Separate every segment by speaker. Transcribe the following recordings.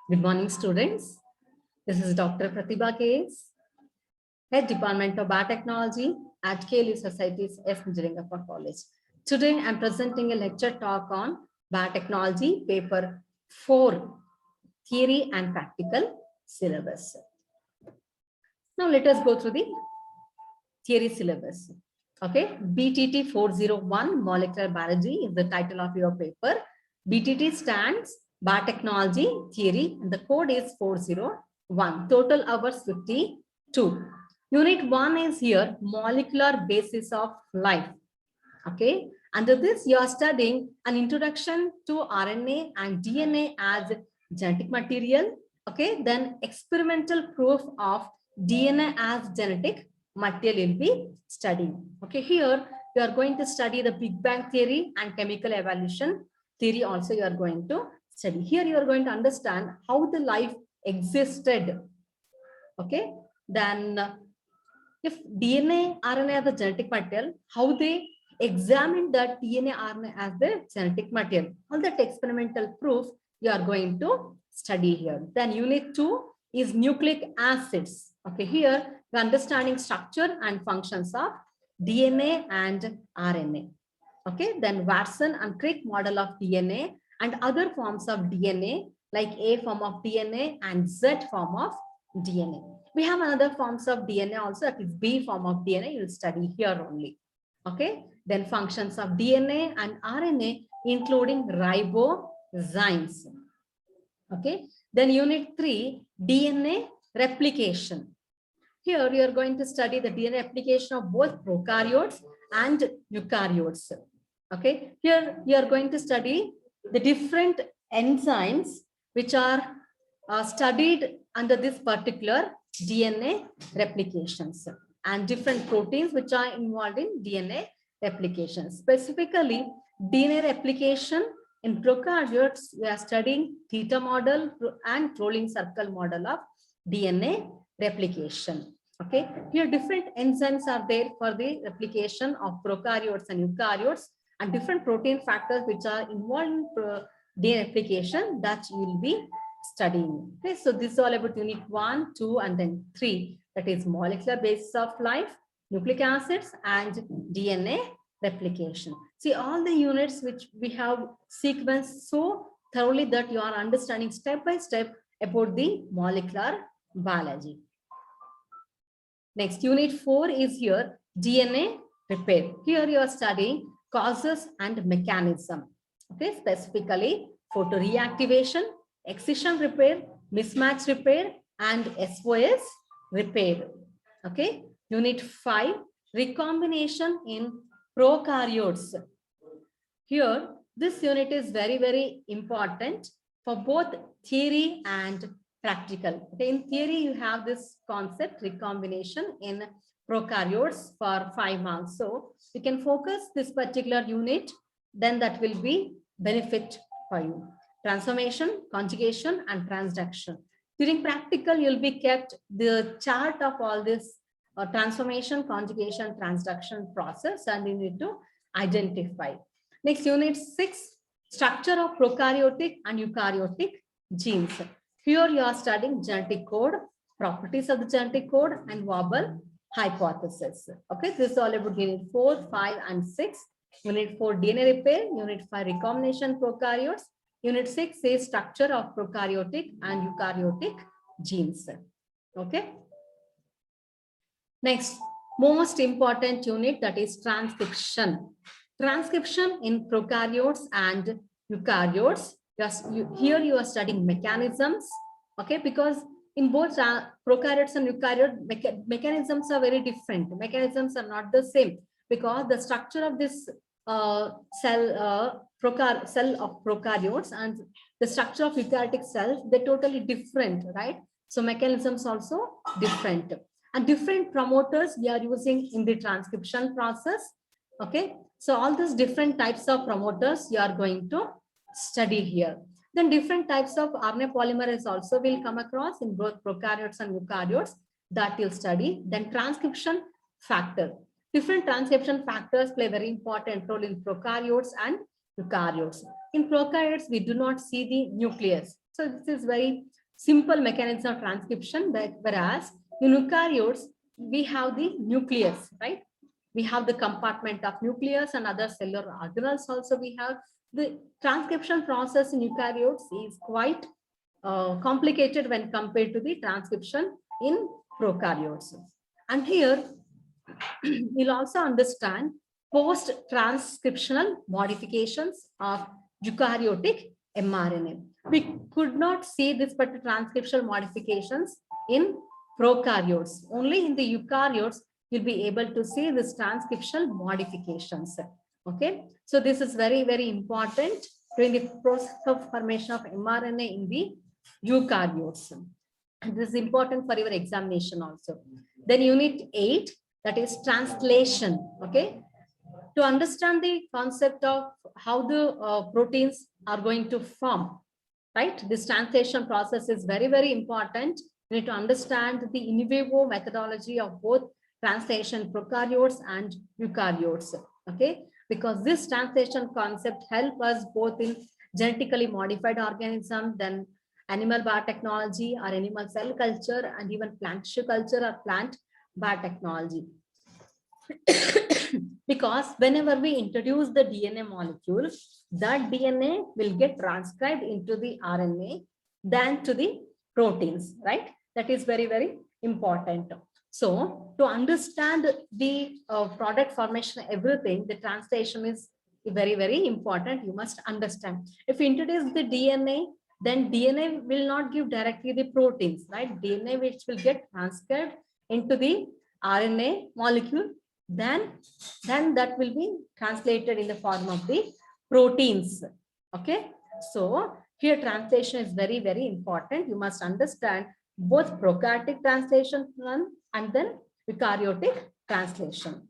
Speaker 1: Good morning, students. This is Dr. Pratibha K.S., Head Department of Biotechnology at KLU Society's S. Nijringappa College. Today, I'm presenting a lecture talk on Biotechnology, paper 4, Theory and Practical syllabus. Now, let us go through the theory syllabus. Okay, BTT 401, Molecular Biology is the title of your paper. BTT stands Biotechnology Theory, and the code is 401. Total hours 52. Unit 1 is here, Molecular Basis of Life. Okay, under this you are studying an introduction to RNA and DNA as genetic material. Okay, then experimental proof of DNA as genetic material will be studying. Okay, here you are going to study the Big Bang theory and chemical evolution theory also you are going to study. Here you are going to understand how the life existed. Okay, then if DNA, RNA are the genetic material, how they examine that DNA, RNA as the genetic material. All that experimental proof you are going to study here. Then unit 2 is nucleic acids. Okay, here the understanding structure and functions of DNA and RNA. Okay, then Watson and Crick model of DNA and other forms of DNA like A form of DNA and Z form of DNA. We have another forms of DNA also, that is B form of DNA, you will study here only. Okay, then functions of DNA and RNA including ribozymes. Okay, then unit 3, DNA replication. Here you are going to study the DNA replication of both prokaryotes and eukaryotes. Okay, here you are going to study the different enzymes which are studied under this particular DNA replications and different proteins which are involved in DNA replication. Specifically, DNA replication in prokaryotes, we are studying theta model and rolling circle model of DNA replication. Okay, here different enzymes are there for the replication of prokaryotes and eukaryotes, and different protein factors which are involved in DNA replication that you will be studying. Okay, so this is all about unit 1, 2, and then 3. That is molecular basis of life, nucleic acids, and DNA replication. See all the units which we have sequenced so thoroughly that you are understanding step by step about the molecular biology. Next, unit 4 is here, DNA repair. Here you are studying causes and mechanism. Okay, specifically photoreactivation, excision repair, mismatch repair, and SOS repair. Okay, unit 5, recombination in prokaryotes. Here, this unit is very, very important for both theory and practical. Okay, in theory, you have this concept recombination in prokaryotes for 5 marks. So you can focus this particular unit, then that will be benefit for you. Transformation, conjugation, and transduction. During practical, you'll be kept the chart of all this transformation, conjugation, transduction process, and you need to identify. Next, unit 6, structure of prokaryotic and eukaryotic genes. Here you are studying genetic code, properties of the genetic code, and Wobble hypothesis. Okay, this is all about unit 4, 5, and 6. Unit 4, DNA repair. Unit 5, recombination prokaryotes. Unit 6 is structure of prokaryotic and eukaryotic genes. Okay. Next, most important unit, that is transcription. Transcription in prokaryotes and eukaryotes. Here you are studying mechanisms. Okay, because in both prokaryotes and eukaryotes, mechanisms are very different. Mechanisms are not the same because the structure of this cell of prokaryotes and the structure of eukaryotic cells, they're totally different, right? So mechanisms also different, and different promoters we are using in the transcription process. Okay, so all these different types of promoters you are going to study here. Then different types of RNA polymerase also will come across in both prokaryotes and eukaryotes, that you'll study. Then transcription factor. Different transcription factors play a very important role in prokaryotes and eukaryotes. In prokaryotes, we do not see the nucleus. So this is very simple mechanism of transcription, whereas in eukaryotes, we have the nucleus, right? We have the compartment of nucleus and other cellular organelles also we have. The transcription process in eukaryotes is quite complicated when compared to the transcription in prokaryotes. And here, we'll also understand post-transcriptional modifications of eukaryotic mRNA. We could not see this particular transcriptional modifications in prokaryotes. Only in the eukaryotes, you'll be able to see this transcriptional modifications. Okay, so this is very, very important during the process of formation of mRNA in the eukaryotes. This is important for your examination also. Then unit 8, that is translation. Okay, to understand the concept of how the proteins are going to form, right? This translation process is very, very important. You need to understand the in vivo methodology of both translation prokaryotes and eukaryotes. Okay, because this translation concept help us both in genetically modified organism, then animal biotechnology or animal cell culture, and even plant tissue culture or plant biotechnology. Because whenever we introduce the DNA molecule, that DNA will get transcribed into the RNA than to the proteins, right? That is very, very important. So to understand the product formation, everything, the translation is very, very important. You must understand. If you introduce the DNA, then DNA will not give directly the proteins, right? DNA which will get transcribed into the RNA molecule, then that will be translated in the form of the proteins. Okay, so here translation is very, very important. You must understand both prokaryotic translation and then eukaryotic translation.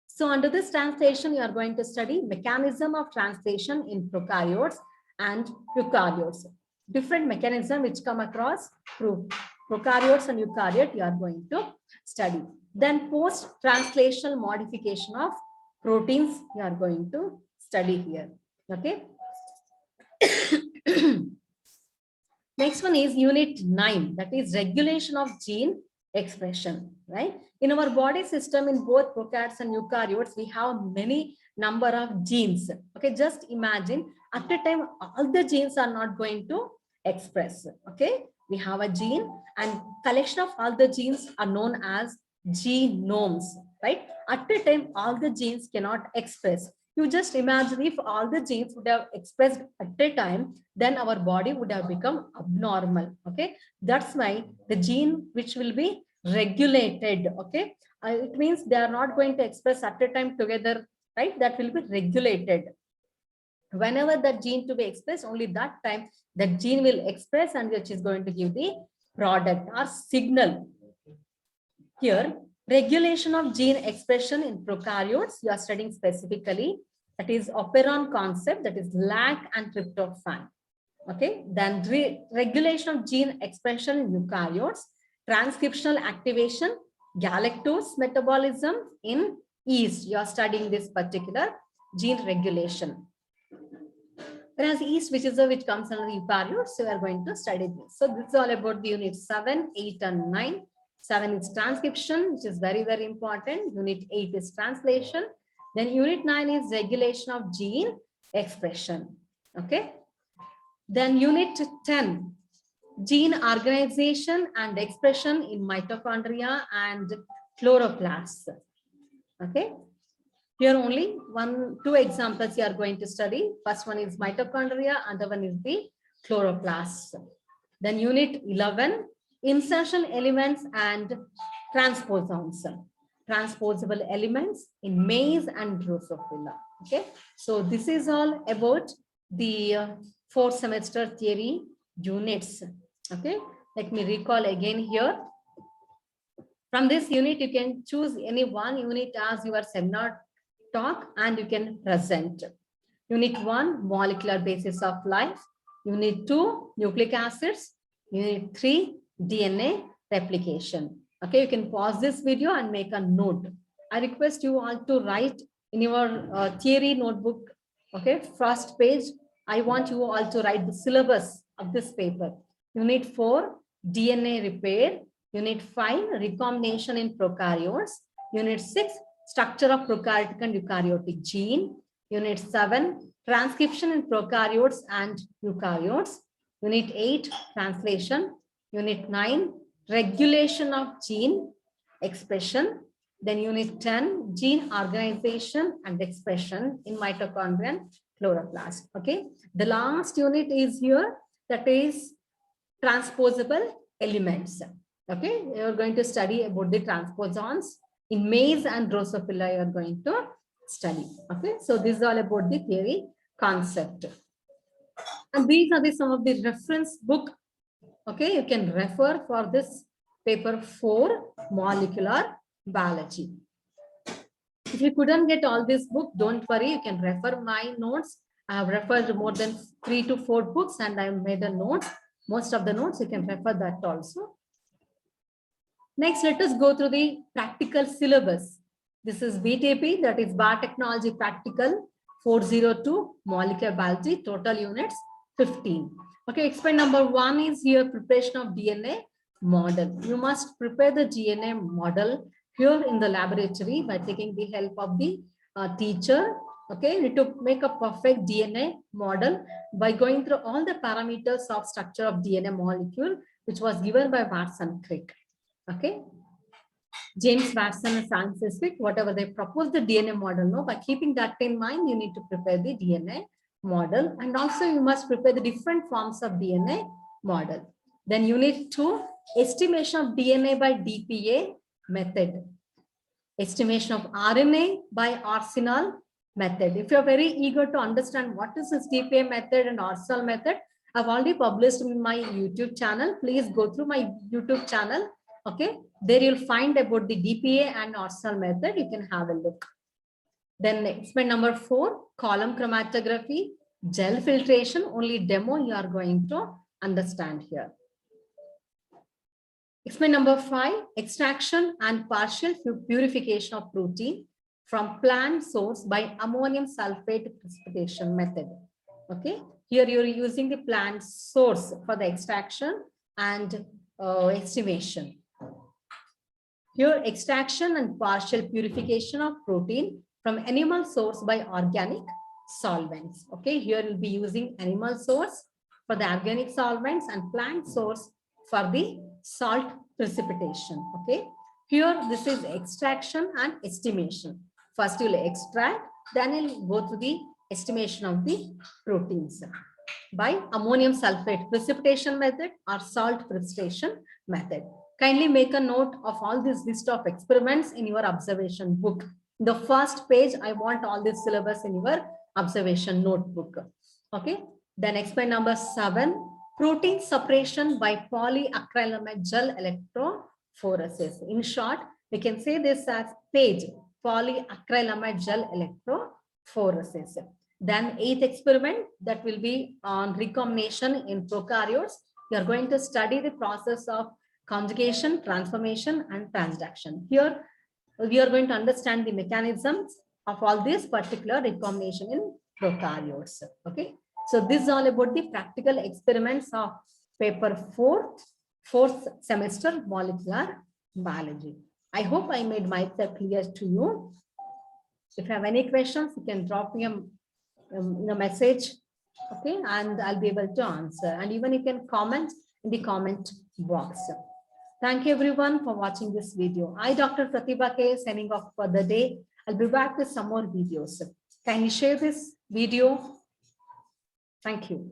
Speaker 1: So under this translation, you are going to study mechanism of translation in prokaryotes and eukaryotes. Different mechanism which come across through prokaryotes and eukaryote, you are going to study. Then post-translational modification of proteins, you are going to study here. Okay. Next one is unit 9, that is regulation of gene expression, right? In our body system, in both prokaryotes and eukaryotes, we have many number of genes. Okay, just imagine at a time, all the genes are not going to express. Okay, we have a gene and collection of all the genes are known as genomes, right? At a time, all the genes cannot express. You just imagine if all the genes would have expressed at a time, then our body would have become abnormal. Okay, that's why the gene which will be regulated. Okay, it means they are not going to express at a time together, right? That will be regulated. Whenever that gene to be expressed, only that time that gene will express, and which is going to give the product or signal. Here, regulation of gene expression in prokaryotes, you are studying specifically, that is operon concept, that is lac and tryptophan. Okay, then regulation of gene expression in eukaryotes, transcriptional activation, galactose metabolism in yeast. You are studying this particular gene regulation. Whereas yeast, which comes under eukaryotes, so we are going to study this. So this is all about the unit 7, 8, and 9. 7 is transcription, which is very, very important. Unit 8 is translation. Then unit 9 is regulation of gene expression. Okay. Then unit 10, gene organization and expression in mitochondria and chloroplasts. Okay. Here only 2 examples you are going to study. First one is mitochondria, other one is the chloroplasts. Then unit 11, insertion elements and transposons, transposable elements in maize and Drosophila. Okay, so this is all about the 4th semester theory units. Okay, let me recall again here. From this unit, you can choose any one unit as your seminar talk and you can present. Unit 1, molecular basis of life. Unit 2, nucleic acids. Unit 3, DNA replication. Okay, you can pause this video and make a note. I request you all to write in your theory notebook. Okay, first page, I want you all to write the syllabus of this paper. Unit 4, DNA repair. Unit 5, recombination in prokaryotes. Unit 6, structure of prokaryotic and eukaryotic gene. Unit 7, transcription in prokaryotes and eukaryotes. Unit 8, translation. Unit 9, regulation of gene expression. Then unit 10, gene organization and expression in mitochondria and chloroplast. Okay. The last unit is here, that is transposable elements. Okay. You are going to study about the transposons in maize and Drosophila. You are going to study. Okay. So this is all about the theory concept. And these are some of the reference book. Okay. You can refer for this paper 4, molecular biology. If you couldn't get all this book, don't worry, you can refer my notes. I have referred more than 3 to 4 books and I have made a note. Most of the notes, you can refer that also. Next, let us go through the practical syllabus. This is BTP, that is Biotechnology Practical 402, Molecular Biology, total units 15. Okay, explain number 1 is here, preparation of DNA model. You must prepare the DNA model here in the laboratory by taking the help of the teacher. Okay, you need to make a perfect DNA model by going through all the parameters of structure of DNA molecule, which was given by Watson Crick. Okay, James Watson and Francis Crick, whatever they proposed the DNA model, no, by keeping that in mind, you need to prepare the DNA model, and also you must prepare the different forms of DNA model. Then unit 2, estimation of DNA by DPA method, estimation of RNA by Arsenal method. If you're very eager to understand what is this DPA method and Arsenal method, I've already published in my YouTube channel. Please go through my YouTube channel. Okay, there you'll find about the DPA and Arsenal method. You can have a look. Then experiment number 4, column chromatography, gel filtration, only demo you are going to understand here. Experiment number 5, extraction and partial purification of protein from plant source by ammonium sulfate precipitation method. Okay, here you're using the plant source for the extraction and estimation. Here, extraction and partial purification of protein from animal source by organic solvents. Okay, here you'll be using animal source for the organic solvents and plant source for the salt precipitation. Okay, here this is extraction and estimation. First you'll extract, then you'll go to the estimation of the proteins by ammonium sulfate precipitation method or salt precipitation method. Kindly make a note of all this list of experiments in your observation book. In the first page, I want all this syllabus in your observation notebook. Okay. Then experiment number 7, protein separation by polyacrylamide gel electrophoresis. In short, we can say this as PAGE, polyacrylamide gel electrophoresis. Then 8th experiment, that will be on recombination in prokaryotes. You are going to study the process of conjugation, transformation, and transduction. Here, we are going to understand the mechanisms of all this particular recombination in prokaryotes. Okay, so this is all about the practical experiments of paper 4, 4th semester molecular biology. I hope I made myself clear to you. If you have any questions, you can drop me a message. Okay, and I'll be able to answer. And even you can comment in the comment box. Thank you everyone for watching this video. I, Dr. Pratibha K, signing off for the day. I'll be back with some more videos. Can you share this video? Thank you.